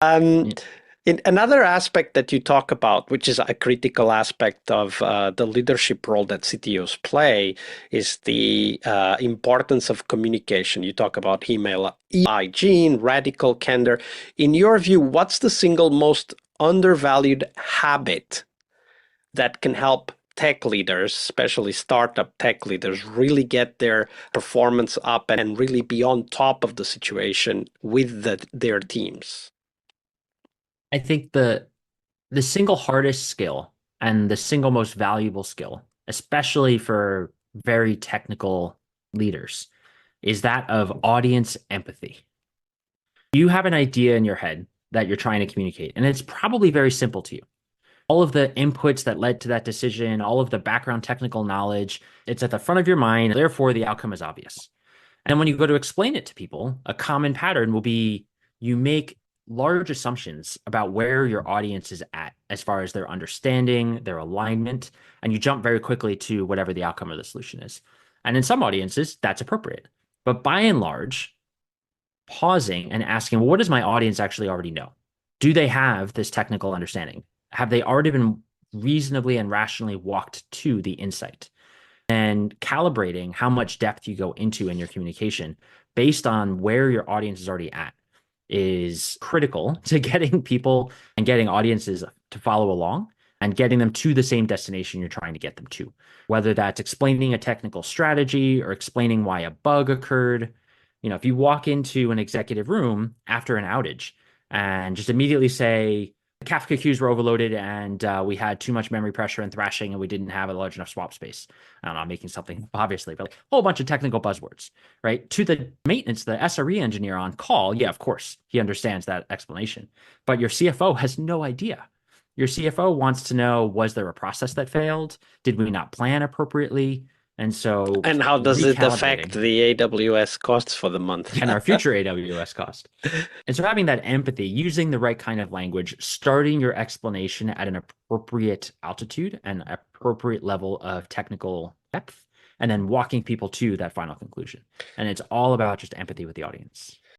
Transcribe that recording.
Um, Yeah. in another aspect that you talk about, which is a critical aspect of the leadership role that CTOs play, is the importance of communication. You talk about email hygiene, radical candor. In your view, what's the single most undervalued habit that can help tech leaders, especially startup tech leaders, really get their performance up and really be on top of the situation with their teams? I think the single hardest skill and the single most valuable skill, especially for very technical leaders, is that of audience empathy. You have an idea in your head that you're trying to communicate, and it's probably very simple to you. All of the inputs that led to that decision, all of the background technical knowledge, it's at the front of your mind. Therefore, the outcome is obvious. And when you go to explain it to people, a common pattern will be you make large assumptions about where your audience is at as far as their understanding, their alignment, and you jump very quickly to whatever the outcome of the solution is. And in some audiences, that's appropriate. But by and large, pausing and asking, well, what does my audience actually already know? Do they have this technical understanding? Have they already been reasonably and rationally walked to the insight? And calibrating how much depth you go into in your communication based on where your audience is already at is critical to getting people and getting audiences to follow along and getting them to the same destination you're trying to get them to. Whether that's explaining a technical strategy or explaining why a bug occurred. If you walk into an executive room after an outage and just immediately say, the Kafka queues were overloaded and we had too much memory pressure and thrashing and we didn't have a large enough swap space. I don't know, I'm making something obviously, but like a whole bunch of technical buzzwords, right? To the maintenance, the SRE engineer on call, yeah, of course, he understands that explanation. But your CFO has no idea. Your CFO wants to know, was there a process that failed? Did we not plan appropriately? And so And how does it affect recalibrating the AWS costs for the month? and our future AWS cost. And so having that empathy, using the right kind of language, starting your explanation at an appropriate altitude and appropriate level of technical depth, and then walking people to that final conclusion. And it's all about just empathy with the audience.